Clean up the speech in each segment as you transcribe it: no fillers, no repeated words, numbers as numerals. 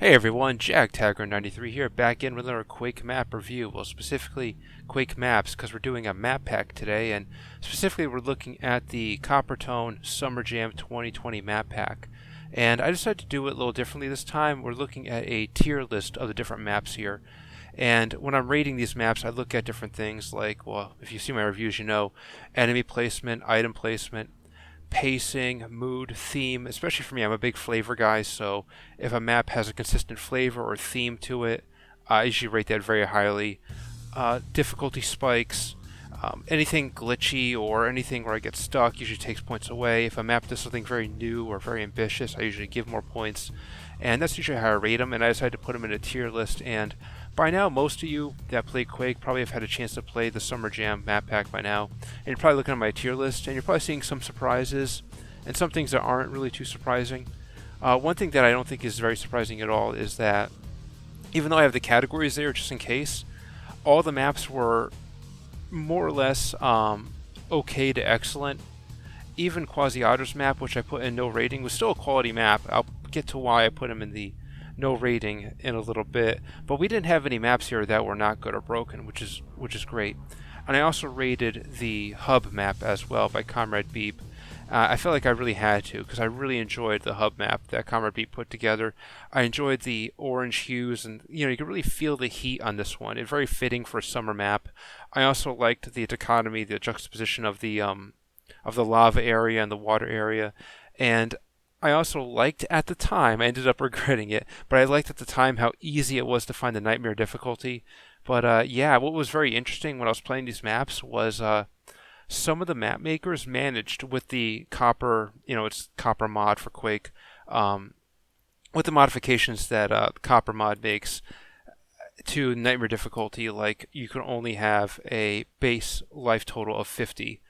Hey everyone, Jag Taggart 93 here, back in with another Quake map review. Well, specifically Quake maps, because we're doing a map pack today, and specifically we're looking at the Coppertone Summer Jam 2020 map pack. And I decided to do it a little differently this time. We're looking at a tier list of the different maps here. And when I'm rating these maps, I look at different things like, well, if you see my reviews, you know, enemy placement, item placement, pacing, mood, theme. Especially for me, I'm a big flavor guy, so if a map has a consistent flavor or theme to it, I usually rate that very highly. Difficulty spikes, anything glitchy or anything where I get stuck usually takes points away. If a map does something very new or very ambitious, I usually give more points. And that's usually how I rate them, and I decided to put them in a tier list. And by now, most of you that play Quake probably have had a chance to play the Summer Jam map pack by now. And you're probably looking at my tier list, and you're probably seeing some surprises, and some things that aren't really too surprising. One thing that I don't think is very surprising at all is that, even though I have the categories there just in case, all the maps were more or less okay to excellent. Even Quasiotter's map, which I put in no rating, was still a quality map. I'll get to why I put him in the no rating in a little bit, but we didn't have any maps here that were not good or broken, which is great. And I also rated the hub map as well by Comrade Beep. I felt like I really had to, because I really enjoyed the hub map that Comrade Beep put together. I enjoyed the orange hues, and you can really feel the heat on this one. It's very fitting for a summer map. I also liked the dichotomy, the juxtaposition of the lava area and the water area, and I also liked at the time, I ended up regretting it, but I liked at the time how easy it was to find the nightmare difficulty. But yeah, what was very interesting when I was playing these maps was some of the map makers managed with the copper, it's copper mod for Quake, with the modifications that copper mod makes to nightmare difficulty, like you can only have a base life total of 50.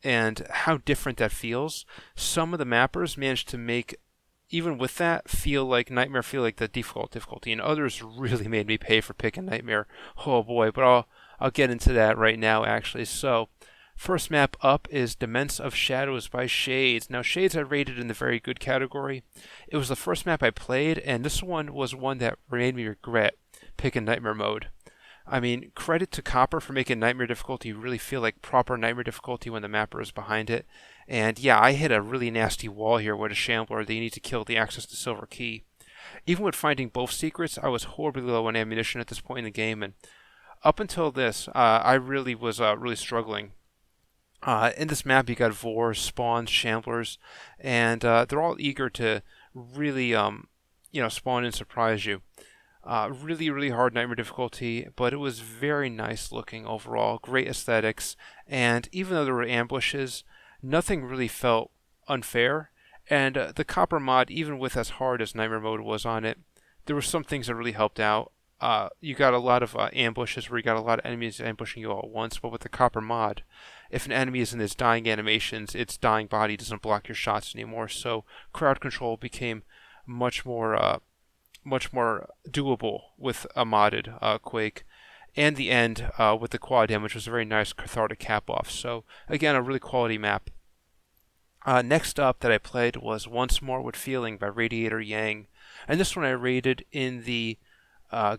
And how different that feels. Some of the mappers managed to make, even with that, feel like the default difficulty, and others really made me pay for picking Nightmare. Oh boy, but I'll get into that right now actually. So, first map up is Demense of Shadows by Shades. Now Shades I rated in the very good category. It was the first map I played, and this one was one that made me regret picking Nightmare mode. I mean, credit to Copper for making Nightmare difficulty really feel like proper Nightmare difficulty when the mapper is behind it. And yeah, I hit a really nasty wall here with a Shambler that you need to kill the access to Silver Key. Even with finding both secrets, I was horribly low on ammunition at this point in the game, and up until this, I really was really struggling. In this map, you got Vors, Spawns, Shamblers, and they're all eager to really, spawn and surprise you. Really, really hard nightmare difficulty, but it was very nice looking overall. Great aesthetics, and even though there were ambushes, nothing really felt unfair. And the copper mod, even with as hard as nightmare mode was on it, there were some things that really helped out. You got a lot of ambushes where you got a lot of enemies ambushing you all at once, but with the copper mod, if an enemy is in its dying animations, its dying body doesn't block your shots anymore. So crowd control became much more doable with a modded Quake. And the end with the quad damage was a very nice cathartic cap-off. So, again, a really quality map. Next up that I played was Once More with Feeling by Radiator Yang. And this one I rated in the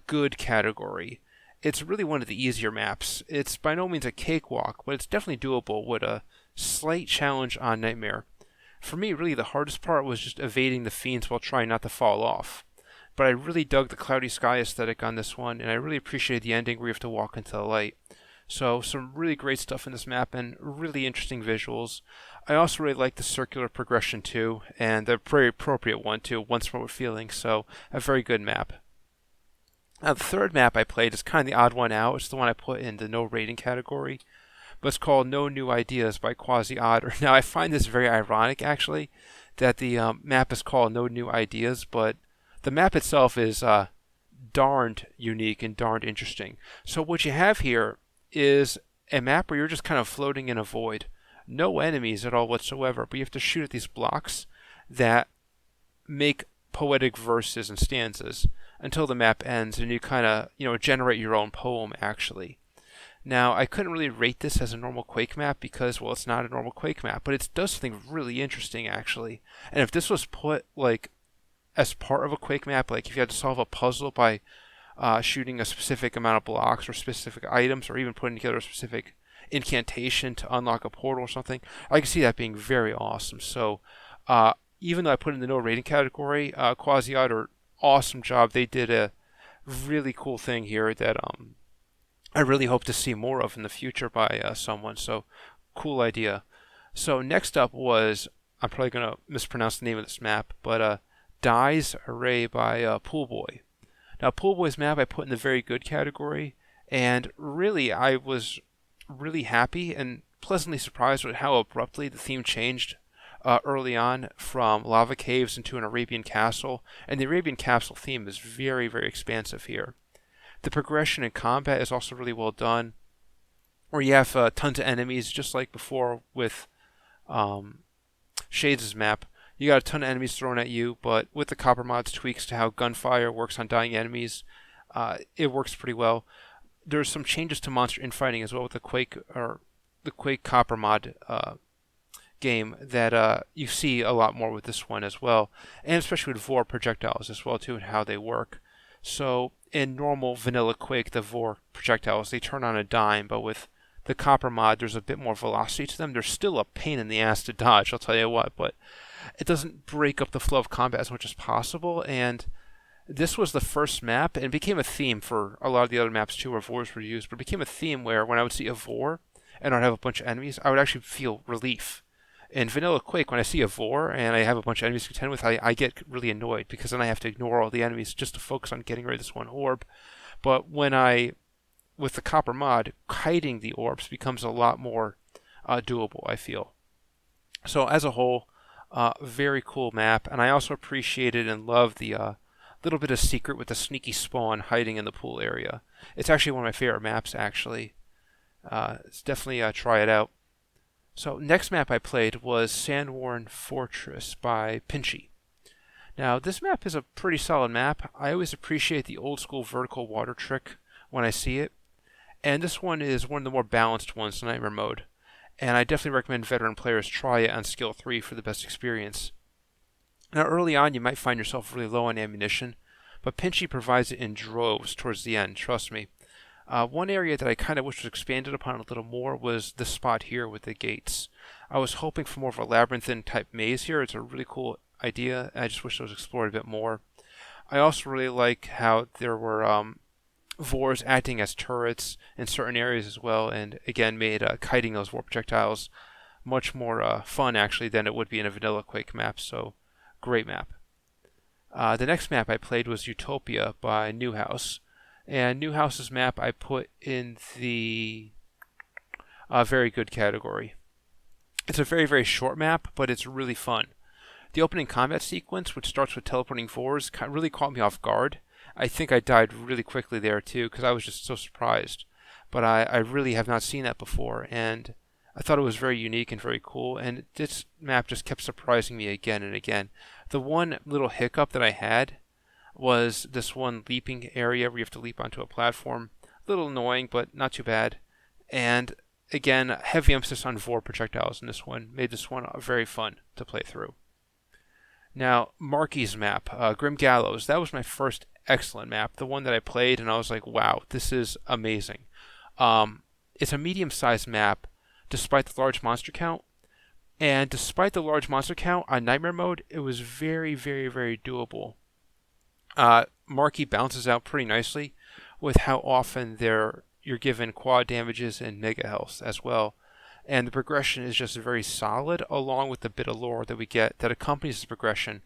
good category. It's really one of the easier maps. It's by no means a cakewalk, but it's definitely doable with a slight challenge on Nightmare. For me, really, the hardest part was just evading the fiends while trying not to fall off. But I really dug the cloudy sky aesthetic on this one, and I really appreciated the ending where you have to walk into the light. So, some really great stuff in this map, and really interesting visuals. I also really like the circular progression too, and the very appropriate one too, Once More with Feeling, so a very good map. Now, the third map I played is kind of the odd one out. It's the one I put in the no rating category, but it's called No New Ideas by Quasiotter. Now, I find this very ironic, actually, that the map is called No New Ideas, but the map itself is darned unique and darned interesting. So what you have here is a map where you're just kind of floating in a void. No enemies at all whatsoever, but you have to shoot at these blocks that make poetic verses and stanzas until the map ends, and you kind of, generate your own poem, actually. Now, I couldn't really rate this as a normal Quake map because, well, it's not a normal Quake map, but it does something really interesting, actually. And if this was put, like, as part of a Quake map, like if you had to solve a puzzle by shooting a specific amount of blocks or specific items, or even putting together a specific incantation to unlock a portal or something, I can see that being very awesome. So even though I put in the no rating category, Quasiotter, awesome job. They did a really cool thing here that I really hope to see more of in the future by someone. So cool idea. So next up was, I'm probably going to mispronounce the name of this map, but Dies Irae by Poolboy. Now Poolboy's map I put in the very good category, and really I was really happy and pleasantly surprised with how abruptly the theme changed early on from lava caves into an Arabian castle, and the Arabian castle theme is very, very expansive here. The progression in combat is also really well done, where you have tons of enemies, just like before with Shades' map. You got a ton of enemies thrown at you, but with the Copper mod's tweaks to how gunfire works on dying enemies, it works pretty well. There's some changes to monster infighting as well with the Quake Copper mod game that you see a lot more with this one as well, and especially with Vor projectiles as well too, and how they work. So in normal vanilla Quake, the Vor projectiles, they turn on a dime, but with the Copper mod, there's a bit more velocity to them. They're still a pain in the ass to dodge, I'll tell you what, but it doesn't break up the flow of combat as much as possible. And this was the first map, and it became a theme for a lot of the other maps too where Vors were used, but it became a theme where when I would see a Vor and I'd have a bunch of enemies, I would actually feel relief. In vanilla Quake, when I see a Vor and I have a bunch of enemies to contend with, I get really annoyed because then I have to ignore all the enemies just to focus on getting rid of this one orb. But with the Copper mod, kiting the orbs becomes a lot more doable, I feel. So as a whole, very cool map, and I also appreciated and love the little bit of secret with the sneaky spawn hiding in the pool area. It's actually one of my favorite maps, actually. It's definitely try it out. So next map I played was Sandworn Fortress by Pinchy. Now this map is a pretty solid map. I always appreciate the old school vertical water trick when I see it, and this one is one of the more balanced ones in Nightmare mode, and I definitely recommend veteran players try it on skill 3 for the best experience. Now early on you might find yourself really low on ammunition, but Pinchy provides it in droves towards the end, trust me. One area that I kind of wish was expanded upon a little more was this spot here with the gates. I was hoping for more of a labyrinthine type maze here. It's a really cool idea. I just wish it was explored a bit more. I also really like how there were Vors acting as turrets in certain areas as well, and again made kiting those Vor projectiles much more fun actually than it would be in a vanilla Quake map, so great map. The next map I played was Utopia by Newhouse. And Newhouse's map I put in the very good category. It's a very, very short map, but it's really fun. The opening combat sequence, which starts with teleporting Vors, really caught me off guard. I think I died really quickly there too, because I was just so surprised. But I really have not seen that before, and I thought it was very unique and very cool, and this map just kept surprising me again and again. The one little hiccup that I had was this one leaping area where you have to leap onto a platform. A little annoying, but not too bad. And again, heavy emphasis on Vor projectiles in this one made this one very fun to play through. Now, Markie's map, Grim Gallows, that was my first excellent map, the one that I played, and I was like, wow, this is amazing. It's a medium-sized map, despite the large monster count. And despite the large monster count on Nightmare mode, it was very, very, very doable. Markie bounces out pretty nicely with how often you're given quad damages and mega health as well, and the progression is just very solid, along with the bit of lore that we get that accompanies the progression,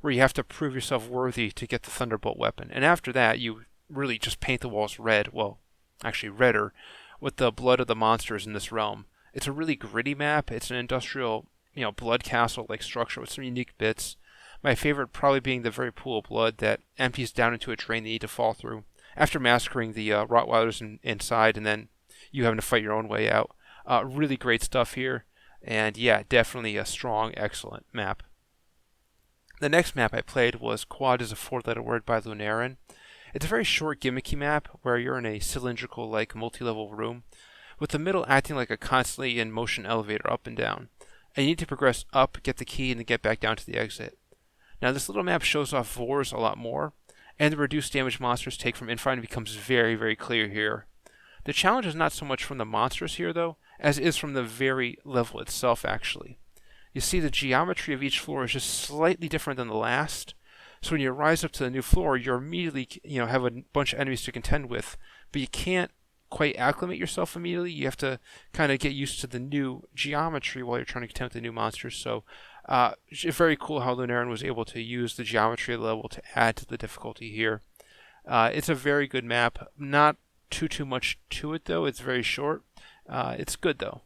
where you have to prove yourself worthy to get the Thunderbolt weapon, and after that you really just paint the walls red, well actually redder, with the blood of the monsters in this realm. It's a really gritty map. It's an industrial blood castle like structure with some unique bits. My favorite probably being the very pool of blood that empties down into a drain they need to fall through after massacring the Rottweilers inside, and then you having to fight your own way out. Really great stuff here, and yeah, definitely a strong, excellent map. The next map I played was Quad is a 4-letter word by Lunaran. It's a very short, gimmicky map where you're in a cylindrical-like multi-level room, with the middle acting like a constantly in motion elevator up and down, and you need to progress up, get the key, and then get back down to the exit. Now this little map shows off Vores a lot more, and the reduced damage monsters take from infighting becomes very, very clear here. The challenge is not so much from the monsters here, though, as it is from the very level itself, actually. You see, the geometry of each floor is just slightly different than the last, so when you rise up to the new floor, you immediately have a bunch of enemies to contend with, but you can't quite acclimate yourself immediately. You have to kind of get used to the new geometry while you're trying to contend with the new monsters. So it's very cool how Lunaran was able to use the geometry level to add to the difficulty here. It's a very good map. Not too much to it, though. It's very short. It's good, though.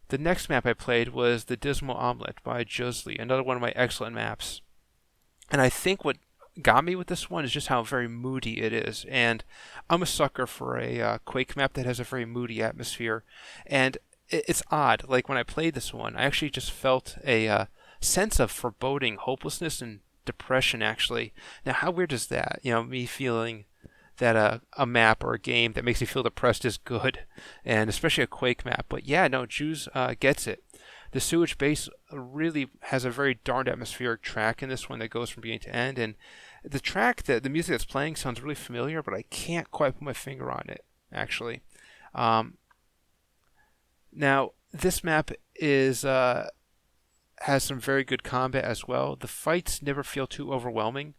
The next map I played was the Dismal Omelette by Juzley, another one of my excellent maps. And I think what got me with this one is just how very moody it is. And I'm a sucker for a Quake map that has a very moody atmosphere. And it's odd. Like when I played this one, I actually just felt a sense of foreboding, hopelessness, and depression, actually. Now, how weird is that? Me feeling that a map or a game that makes me feel depressed is good, and especially a Quake map. But yeah, no, Juz gets it. The Sewage Base really has a very darned atmospheric track in this one that goes from beginning to end, and the track, the music that's playing sounds really familiar, but I can't quite put my finger on it, actually. Now, this map is has some very good combat as well. The fights never feel too overwhelming.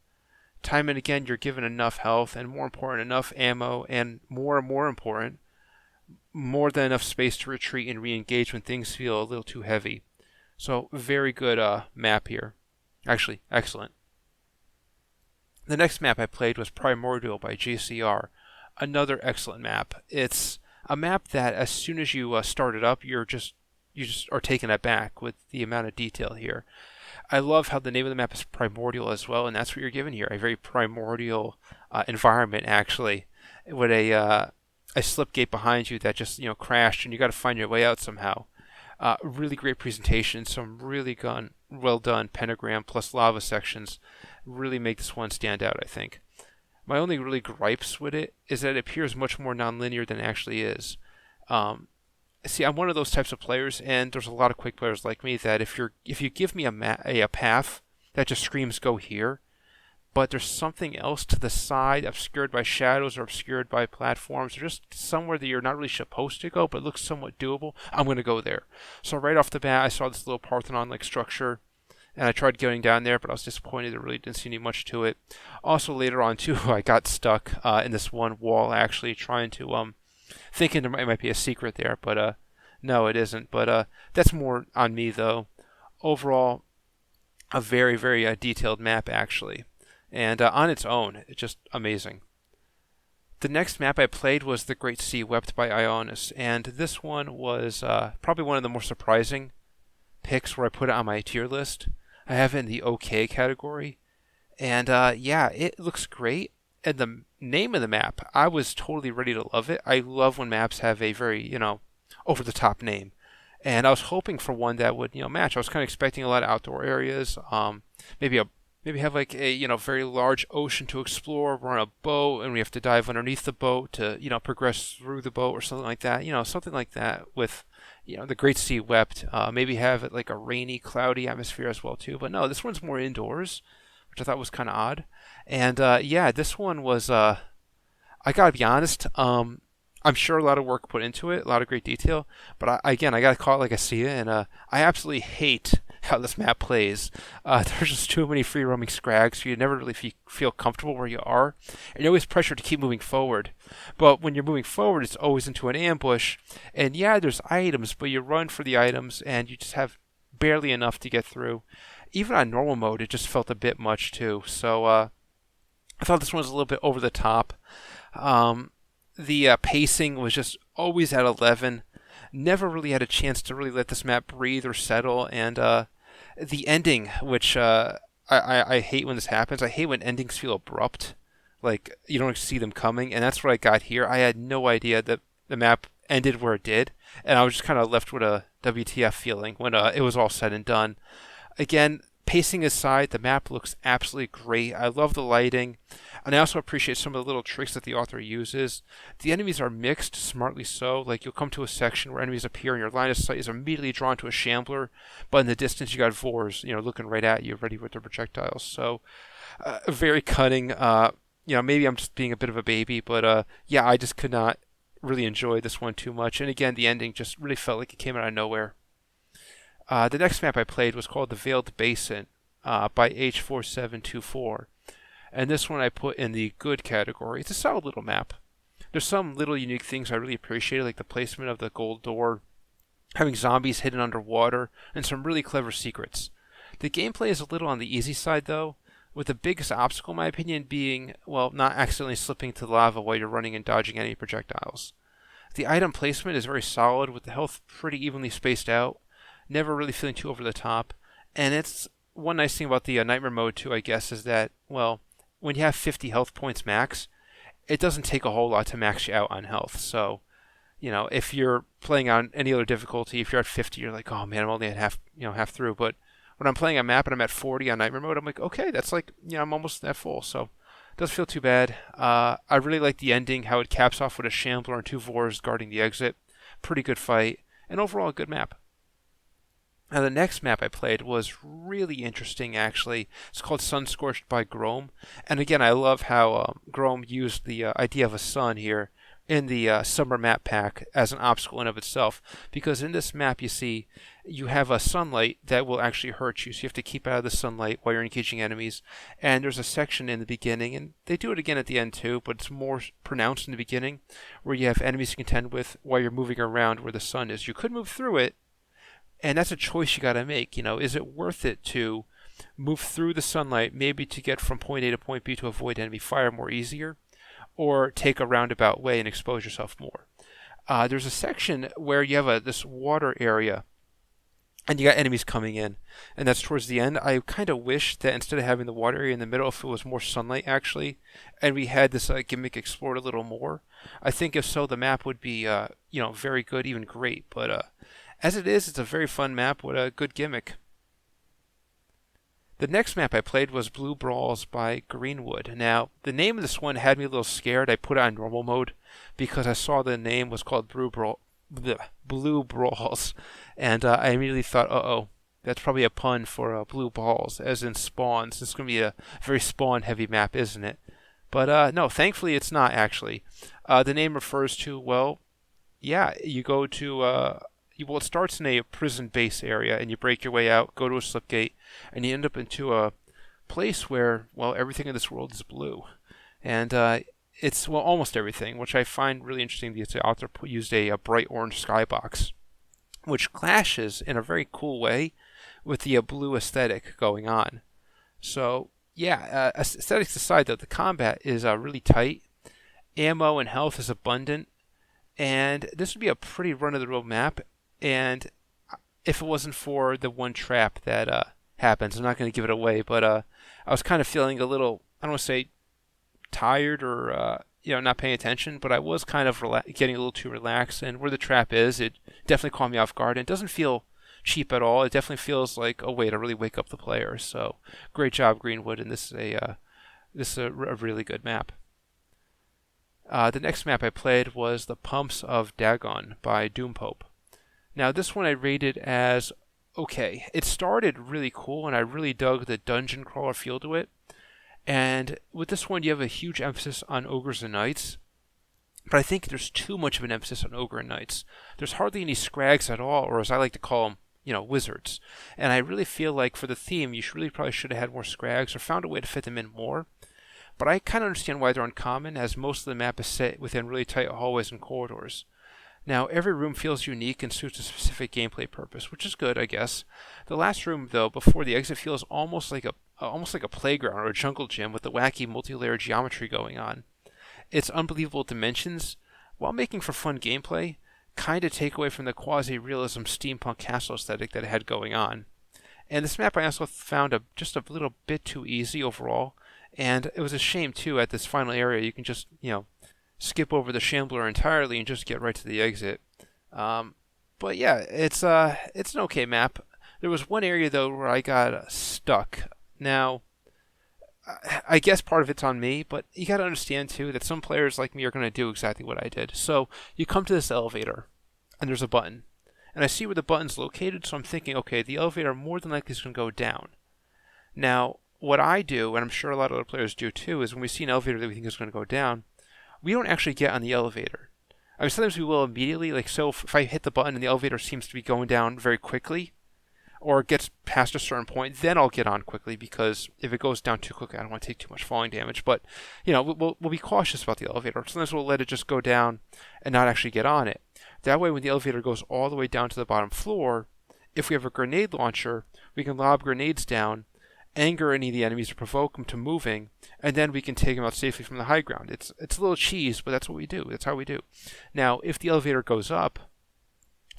Time and again, you're given enough health, and more important, enough ammo, and more important, more than enough space to retreat and re-engage when things feel a little too heavy. So, very good map here. Actually, excellent. The next map I played was Primordial by JCR. Another excellent map. It's a map that as soon as you start it up, you just are taken aback with the amount of detail here. I love how the name of the map is Primordial as well, and that's what you're given here, a very primordial environment, actually, with a slip gate behind you that just crashed, and you got to find your way out somehow. Really great presentation, some really well done pentagram plus lava sections really make this one stand out, I think. My only really gripes with it is that it appears much more non-linear than it actually is. See, I'm one of those types of players, and there's a lot of Quake players like me that if you give me a path that just screams go here, but there's something else to the side, obscured by shadows or obscured by platforms, or just somewhere that you're not really supposed to go, but it looks somewhat doable, I'm going to go there. So right off the bat, I saw this little Parthenon-like structure, and I tried going down there, but I was disappointed. There really didn't seem much to it. Also, later on, too, I got stuck in this one wall, actually, trying to thinking there might be a secret there, but no, it isn't. But that's more on me, though. Overall, a very, very detailed map, actually. And on its own, it's just amazing. The next map I played was The Great Sea, Wept by Ionous. And this one was probably one of the more surprising picks where I put it on my tier list. I have it in the OK category. And yeah, it looks great. And the name of the map, I was totally ready to love it. I love when maps have a very, over-the-top name. And I was hoping for one that would, match. I was kind of expecting a lot of outdoor areas. Maybe have like a, very large ocean to explore. We're on a boat and we have to dive underneath the boat to, progress through the boat or something like that. Something like that with, the Great Sea Wept. Maybe have it like a rainy, cloudy atmosphere as well, too. But no, this one's more indoors, which I thought was kind of odd. And yeah, this one was, I gotta be honest, I'm sure a lot of work put into it, a lot of great detail, but I gotta call it like I see it, and I absolutely hate how this map plays. There's just too many free roaming scrags, so you never really feel comfortable where you are, and you're always pressured to keep moving forward. But when you're moving forward, it's always into an ambush, and yeah, there's items, but you run for the items, and you just have barely enough to get through. Even on normal mode, it just felt a bit much too, so I thought this one was a little bit over the top. The pacing was just always at 11. Never really had a chance to really let this map breathe or settle. And the ending, which I hate when this happens. I hate when endings feel abrupt. Like, you don't see them coming. And that's what I got here. I had no idea that the map ended where it did. And I was just kind of left with a WTF feeling when it was all said and done. Again, Pacing aside, the map looks absolutely great. I love the lighting, and I also appreciate some of the little tricks that the author uses. The enemies are mixed, smartly so. Like, you'll come to a section where enemies appear and your line of sight is immediately drawn to a shambler, but in the distance you got Vors, looking right at you, ready with their projectiles. So, very cunning. Maybe I'm just being a bit of a baby, but yeah, I just could not really enjoy this one too much. And again, the ending just really felt like it came out of nowhere. The next map I played was called the Veiled Basin by H4724. And this one I put in the good category. It's a solid little map. There's some little unique things I really appreciated, like the placement of the gold door, having zombies hidden underwater, and some really clever secrets. The gameplay is a little on the easy side, though, with the biggest obstacle, in my opinion, being, well, not accidentally slipping to lava while you're running and dodging any projectiles. The item placement is very solid, with the health pretty evenly spaced out, never really feeling too over the top. And it's one nice thing about the Nightmare mode, too, I guess, is that, well, when you have 50 health points max, it doesn't take a whole lot to max you out on health. So, if you're playing on any other difficulty, if you're at 50, you're like, oh man, I'm only at half through. But when I'm playing a map and I'm at 40 on Nightmare mode, I'm like, okay, that's like, I'm almost that full. So, it doesn't feel too bad. I really like the ending, how it caps off with a Shambler and 2 Vors guarding the exit. Pretty good fight, and overall a good map. Now, the next map I played was really interesting, actually. It's called Sunscorched by Grome. And again, I love how Grome used the idea of a sun here in the summer map pack as an obstacle in of itself. Because in this map, you see, you have a sunlight that will actually hurt you. So you have to keep out of the sunlight while you're engaging enemies. And there's a section in the beginning, and they do it again at the end too, but it's more pronounced in the beginning, where you have enemies to contend with while you're moving around where the sun is. You could move through it, and that's a choice you got to make. Is it worth it to move through the sunlight, maybe to get from point A to point B to avoid enemy fire more easier, or take a roundabout way and expose yourself more? There's a section where you have this water area, and you got enemies coming in, and that's towards the end. I kind of wish that instead of having the water area in the middle, if it was more sunlight actually, and we had this gimmick explored a little more. I think if so, the map would be very good, even great. But as it is, it's a very fun map with a good gimmick. The next map I played was Blue Brawls by Greenwood. Now, the name of this one had me a little scared. I put it on normal mode because I saw the name was called Blue Brawls. And I immediately thought, uh-oh, that's probably a pun for blue balls, as in spawns. It's going to be a very spawn-heavy map, isn't it? But no, thankfully it's not, actually. The name refers to, well, yeah, you go to... it starts in a prison base area, and you break your way out, go to a slip gate, and you end up into a place where, well, everything in this world is blue. And it's, well, almost everything, which I find really interesting. The author used a bright orange skybox, which clashes in a very cool way with the blue aesthetic going on. So, yeah, aesthetics aside, though, the combat is really tight. Ammo and health is abundant, and this would be a pretty run-of-the-mill map. And if it wasn't for the one trap that happens, I'm not going to give it away, but I was kind of feeling a little, I don't want to say tired or not paying attention, but I was kind of getting a little too relaxed. And where the trap is, it definitely caught me off guard. And it doesn't feel cheap at all. It definitely feels like a way to really wake up the player. So great job, Greenwood, and this is a really good map. The next map I played was The Pumps of Dagon by Doompope. Now, this one I rated as okay. It started really cool, and I really dug the dungeon crawler feel to it. And with this one, you have a huge emphasis on ogres and knights. But I think there's too much of an emphasis on ogre and knights. There's hardly any scrags at all, or as I like to call them, wizards. And I really feel like for the theme, you probably should have had more scrags or found a way to fit them in more. But I kind of understand why they're uncommon, as most of the map is set within really tight hallways and corridors. Now, every room feels unique and suits a specific gameplay purpose, which is good, I guess. The last room, though, before the exit, feels almost like a playground or a jungle gym with the wacky multi-layer geometry going on. Its unbelievable dimensions, while making for fun gameplay, kind of take away from the quasi-realism steampunk castle aesthetic that it had going on. And this map I also found just a little bit too easy overall, and it was a shame, too, at this final area you can just, skip over the Shambler entirely and just get right to the exit. But yeah, it's an okay map. There was one area though where I got stuck stuck. Now, I guess part of it's on me, but you got to understand too that some players like me are going to do exactly what I did. So you come to this elevator, and there's a button, and I see where the button's located. So I'm thinking, okay, the elevator more than likely is going to go down. Now, what I do, and I'm sure a lot of other players do too, is when we see an elevator that we think is going to go down, we don't actually get on the elevator. I mean, sometimes we will immediately. Like, so if I hit the button and the elevator seems to be going down very quickly, or it gets past a certain point, then I'll get on quickly, because if it goes down too quickly, I don't want to take too much falling damage. But, you know, we'll be cautious about the elevator. Sometimes we'll let it just go down and not actually get on it. That way, when the elevator goes all the way down to the bottom floor, if we have a grenade launcher, we can lob grenades down, anger any of the enemies, or provoke them to moving, and then we can take them out safely from the high ground. It's a little cheese, but that's what we do. That's how we do. Now, if the elevator goes up,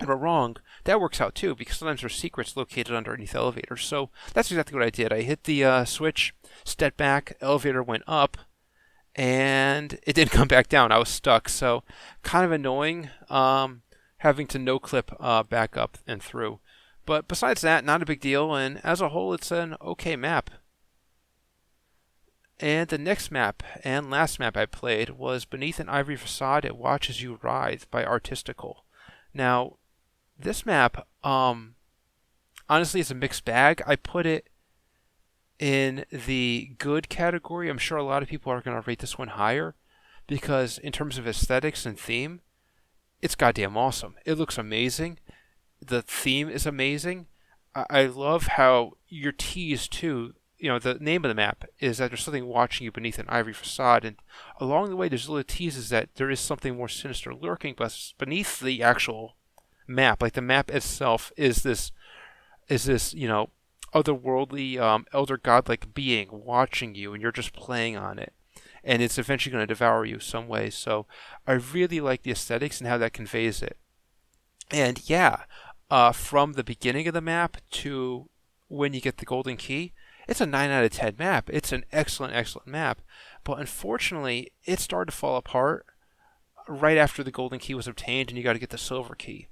and we're wrong, that works out too, because sometimes there's secrets located underneath elevators. So that's exactly what I did. I hit the switch, stepped back, elevator went up, and it didn't come back down. I was stuck, so kind of annoying having to no-clip back up and through. But besides that, not a big deal, and as a whole, it's an okay map. And the next map, and last map I played, was Beneath an Ivory Facade, It Watches You Writhe by Artistical. Now, this map, honestly, it's a mixed bag. I put it in the good category. I'm sure a lot of people are going to rate this one higher, because in terms of aesthetics and theme, it's goddamn awesome. It looks amazing. The theme is amazing. I love how you're teased too. You know, the name of the map is that there's something watching you beneath an ivory facade, and along the way there's little teases that there is something more sinister lurking, but beneath the actual map, like the map itself, is this you know, otherworldly, elder godlike being watching you, and you're just playing on it, and it's eventually going to devour you some way. So I really like the aesthetics and how that conveys it. And yeah, from the beginning of the map to when you get the golden key, it's a 9 out of 10 map. It's an excellent, excellent map. But unfortunately, it started to fall apart right after the golden key was obtained and you got to get the silver key.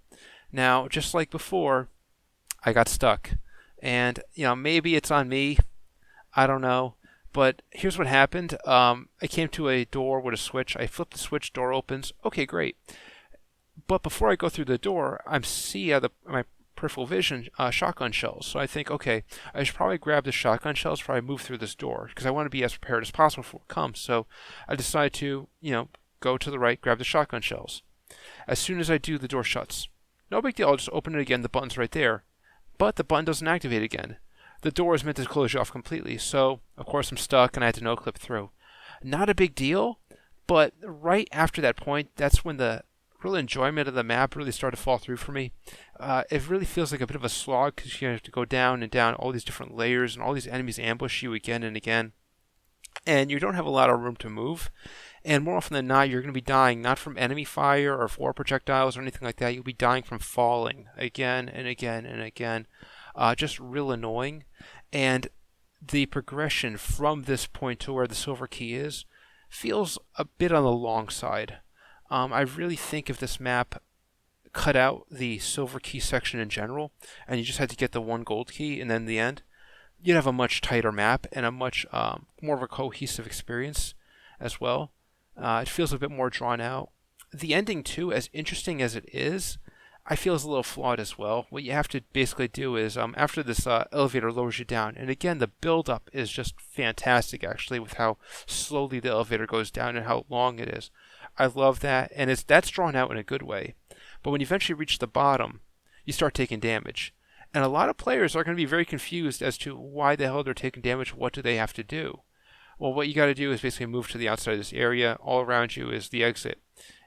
Now, just like before, I got stuck. And, you know, maybe it's on me. I don't know. But here's what happened. I came to a door with a switch. I flipped the switch, door opens. Okay, great. But before I go through the door, I see out of my peripheral vision shotgun shells. So I think, okay, I should probably grab the shotgun shells before I move through this door, because I want to be as prepared as possible before it comes. So I decide to, you know, go to the right, grab the shotgun shells. As soon as I do, the door shuts. No big deal. I'll just open it again. The button's right there. But the button doesn't activate again. The door is meant to close you off completely. So, of course, I'm stuck and I had to no-clip through. Not a big deal, but right after that point, that's when the real enjoyment of the map really started to fall through for me. It really feels like a bit of a slog, because you have to go down and down all these different layers, and all these enemies ambush you again and again, and you don't have a lot of room to move. And more often than not, you're going to be dying not from enemy fire or war projectiles or anything like that. You'll be dying from falling again and again and again. Just real annoying. And the progression from this point to where the silver key is feels a bit on the long side. I really think if this map cut out the silver key section in general, and you just had to get the one gold key and then the end, you'd have a much tighter map and a much more of a cohesive experience as well. It feels a bit more drawn out. The ending too, as interesting as it is, I feel is a little flawed as well. What you have to basically do is, after this elevator lowers you down, and again, the build-up is just fantastic actually, with how slowly the elevator goes down and how long it is. I love that, and that's drawn out in a good way. But when you eventually reach the bottom, you start taking damage. And a lot of players are going to be very confused as to why the hell they're taking damage, what do they have to do? Well, what you got to do is basically move to the outside of this area. All around you is the exit.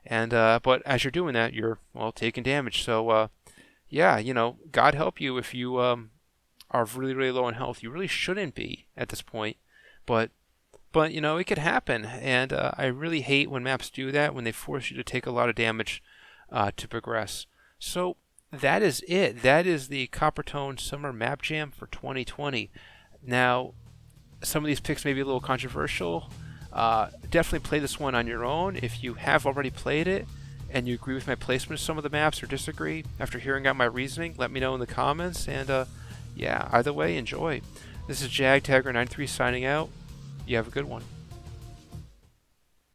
And but as you're doing that, you're, well, taking damage. So, yeah, you know, God help you if you are really, really low in health. You really shouldn't be at this point. But you know, it could happen, and I really hate when maps do that, when they force you to take a lot of damage to progress. So that is it. That is the Coppertone Summer Map Jam for 2020. Now, some of these picks may be a little controversial. Definitely play this one on your own. If you have already played it and you agree with my placement of some of the maps or disagree after hearing out my reasoning, let me know in the comments. And yeah, either way, enjoy. This is Jag Taggart 93 signing out. You have a good one.